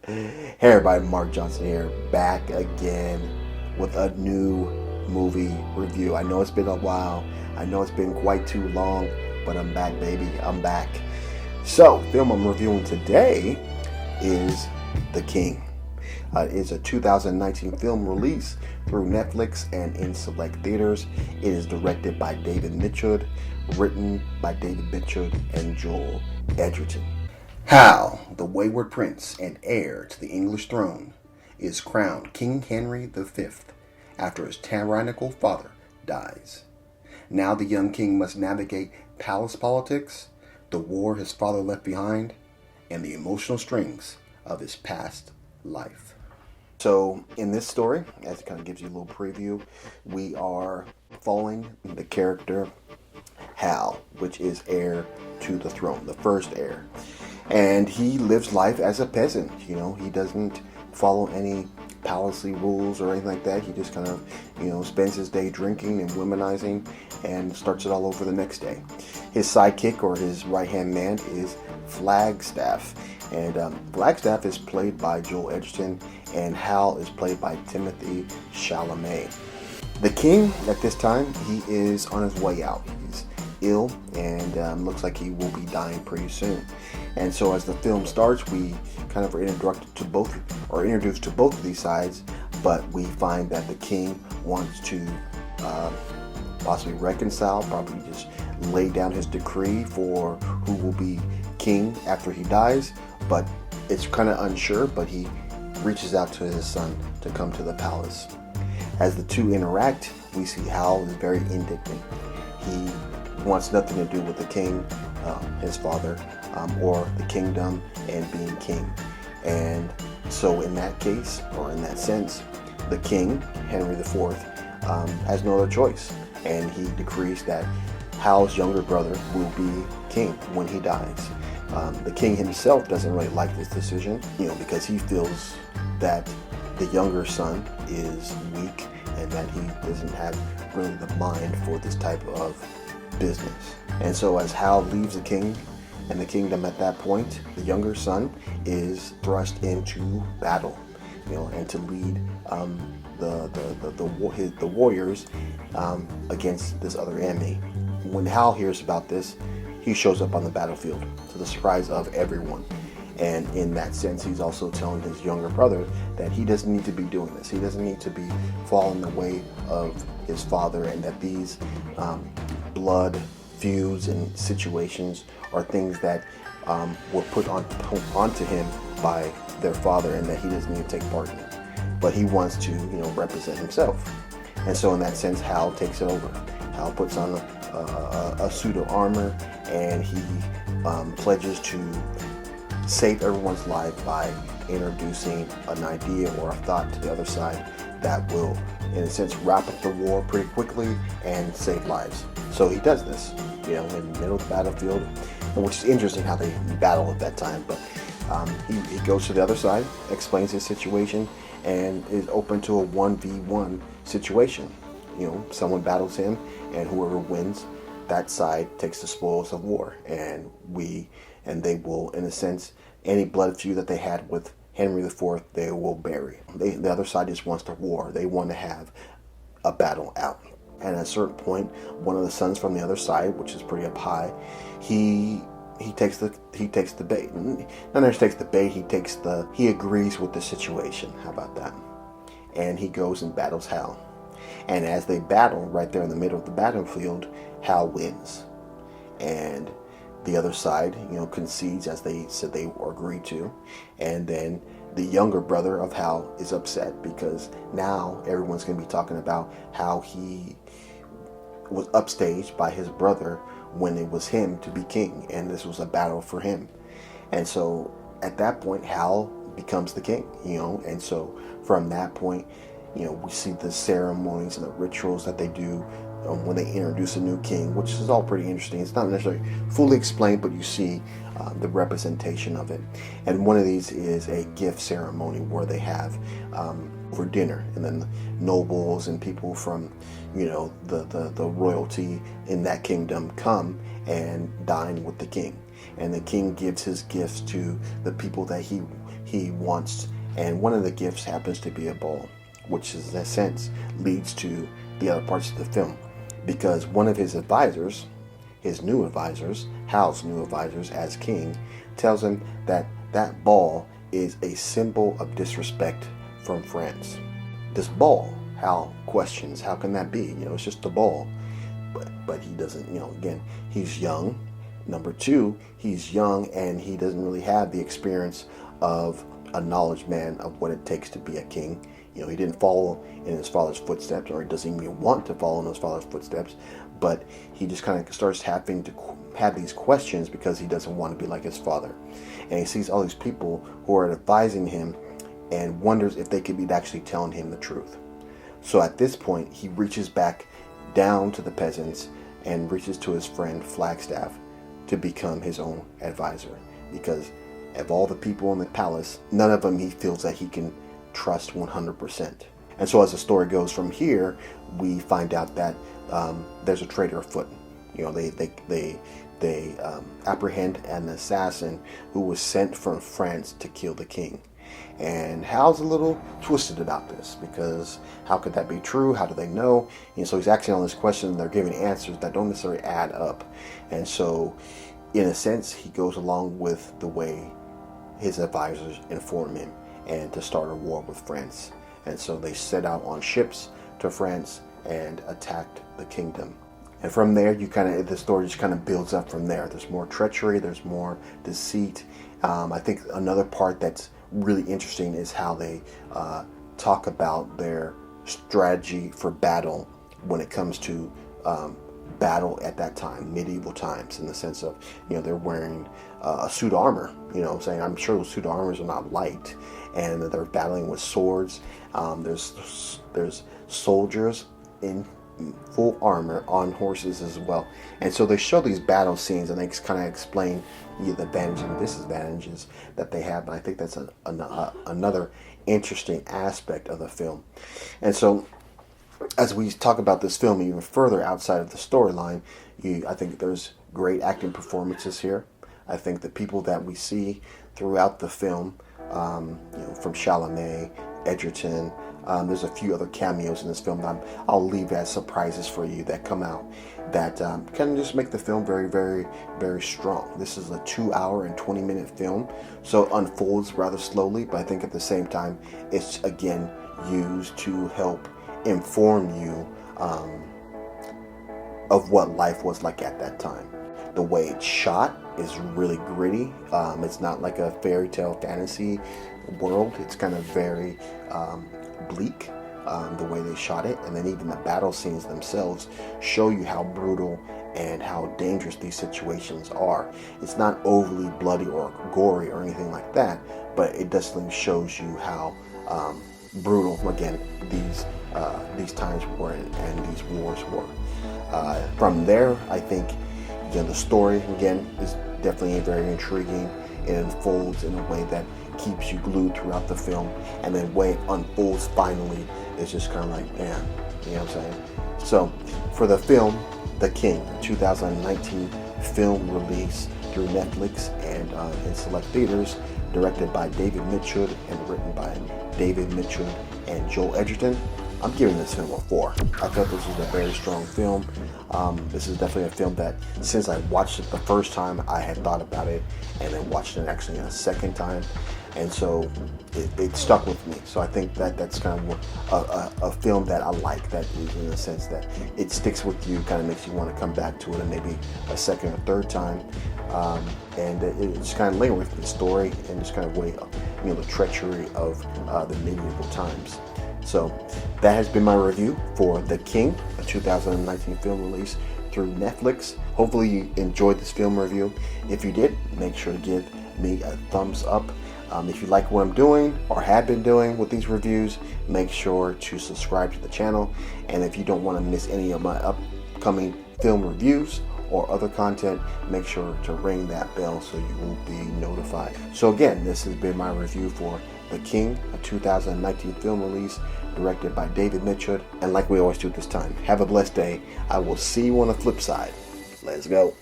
Hey everybody, Mark Johnson here, back again with a new movie review. I know it's been a while, I know it's been quite too long, but I'm back, baby, I'm back. So, the film I'm reviewing today is The King. It's a 2019 film release through Netflix and in select theaters. It is directed by David Mitchell, written by David Mitchell and Joel Edgerton. Hal, the wayward prince and heir to the English throne, is crowned King Henry V after his tyrannical father dies. Now the young king must navigate palace politics, the war his father left behind, and the emotional strings of his past life. So in this story, as it kind of gives you a little preview, we are following the character Hal, which is heir to the throne, the first heir. And he lives life as a peasant. He doesn't follow any palace rules or anything like that. He just kind of, spends his day drinking and womanizing and starts it all over the next day. His sidekick, or his right-hand man, is Flagstaff. And Flagstaff is played by Joel Edgerton, and Hal is played by Timothy Chalamet. The king, at this time, he is on his way out. He's ill and looks like he will be dying pretty soon. And so as the film starts, we kind of are introduced to both of these sides, but we find that the king wants to possibly reconcile, probably just lay down his decree for who will be king after he dies, but it's kind of unsure, but he reaches out to his son to come to the palace. As the two interact, we see Hal is very indignant. He wants nothing to do with the king, his father, or the kingdom and being king. And so in that case, or in that sense, the king, Henry IV, has no other choice. And he decrees that Hal's younger brother will be king when he dies. The king himself doesn't really like this decision, because he feels that the younger son is weak and that he doesn't have really the mind for this type of business. And so as Hal leaves the king and the kingdom at that point, the younger son is thrust into battle, and to lead the warriors against this other enemy. When Hal hears about this, he shows up on the battlefield to the surprise of everyone. And in that sense, he's also telling his younger brother that he doesn't need to be doing this. He doesn't need to be following the way of his father, and that these blood feuds and situations are things that were put onto him by their father, and that he doesn't need to take part in it. But he wants to, represent himself. And so in that sense, Hal takes it over. Hal puts on a suit of armor, and he pledges to save everyone's life by introducing an idea or a thought to the other side that will, in a sense, wrap up the war pretty quickly and save lives. So he does this, in the middle of the battlefield, which is interesting how they battle at that time. But he goes to the other side, explains his situation, and is open to a 1v1 situation. Someone battles him, and whoever wins, that side takes the spoils of war, and they will, in a sense, any blood feud that they had with Henry IV, they will bury. The other side just wants the war. They want to have a battle out. And at a certain point, one of the sons from the other side, which is pretty up high, he takes the bait. Not only takes the bait, he agrees with the situation. How about that? And he goes and battles Hal. And as they battle right there in the middle of the battlefield, Hal wins. And the other side, concedes, as they said they agreed to. And then the younger brother of Hal is upset because now everyone's going to be talking about how he was upstaged by his brother when it was him to be king, and this was a battle for him. And so at that point, Hal becomes the king, and so from that point, we see the ceremonies and the rituals that they do when they introduce a new king, which is all pretty interesting. It's not necessarily fully explained, but you see the representation of it. And one of these is a gift ceremony where they have for dinner, and then nobles and people from the royalty in that kingdom come and dine with the king. And the king gives his gifts to the people that he he wants, and one of the gifts happens to be a ball, which is, in a sense, leads to the other parts of the film, because one of his advisors, his new advisors, Hal's new advisors as king, tells him that that ball is a symbol of disrespect from France. This ball, Hal questions, how can that be? It's just a ball. But he doesn't, again, he's young. Number two, he's young and he doesn't really have the experience of a knowledge man of what it takes to be a king. He didn't follow in his father's footsteps, or he doesn't even want to follow in his father's footsteps, but he just kind of starts having to have these questions because he doesn't want to be like his father. And he sees all these people who are advising him and wonders if they could be actually telling him the truth. So at this point, he reaches back down to the peasants and reaches to his friend Flagstaff to become his own advisor, because of all the people in the palace, none of them he feels that he can trust 100%. And so as the story goes from here, we find out that there's a traitor afoot. They apprehend an assassin who was sent from France to kill the king. And Hal's a little twisted about this, because how could that be true? How do they know? So he's asking all these questions, and they're giving answers that don't necessarily add up. And so, in a sense, he goes along with the way his advisors inform him, and to start a war with France. And so they set out on ships to France and attacked the kingdom. And from there, the story just kind of builds up from there. There's more treachery, there's more deceit. I think another part that's really interesting is how they talk about their strategy for battle when it comes to battle at that time, medieval times, in the sense of, they're wearing a suit of armor, I'm sure those suit of armors are not light, and they're battling with swords. There's soldiers in full armor on horses as well. And so they show these battle scenes, and they kind of explain the advantages and disadvantages that they have. And I think that's another interesting aspect of the film. And so as we talk about this film even further outside of the storyline, I think there's great acting performances here. I think the people that we see throughout the film, from Chalamet, Edgerton, there's a few other cameos in this film that I'll leave as surprises for you that come out that kind of just make the film very, very, very strong. This is a 2-hour and 20-minute film, so it unfolds rather slowly, but I think at the same time, it's again used to help inform you of what life was like at that time. The way it's shot is really gritty. It's not like a fairy tale fantasy world. It's kind of very bleak, the way they shot it. And then even the battle scenes themselves show you how brutal and how dangerous these situations are. It's not overly bloody or gory or anything like that, but it definitely shows you how brutal, again, these times were and these wars were. From there, I think the story, again, is definitely very intriguing. It unfolds in a way that keeps you glued throughout the film, and then way it unfolds finally is just kind of like, man, you know what I'm saying? So, for the film, The King, a 2019 film release through Netflix and in select theaters, directed by David Mitchell and written by David Mitchell and Joel Edgerton, I'm giving this film a 4. I thought this was a very strong film. This is definitely a film that, since I watched it the first time, I had thought about it, and then watched it actually a second time, and so it stuck with me. So I think that's kind of a film that I like, that is in the sense that it sticks with you, kind of makes you want to come back to it, and maybe a second or third time, and it just kind of linger with the story and just kind of weigh up, the treachery of the medieval times. So that has been my review for The King, a 2019 film release through Netflix. Hopefully you enjoyed this film review. If you did, make sure to give me a thumbs up. If you like what I'm doing or have been doing with these reviews, make sure to subscribe to the channel. And if you don't want to miss any of my upcoming film reviews or other content, make sure to ring that bell so you will be notified. So again, this has been my review for The King, a 2019 film release directed by David Mitchell. And like we always do this time, have a blessed day. I will see you on the flip side. Let's go.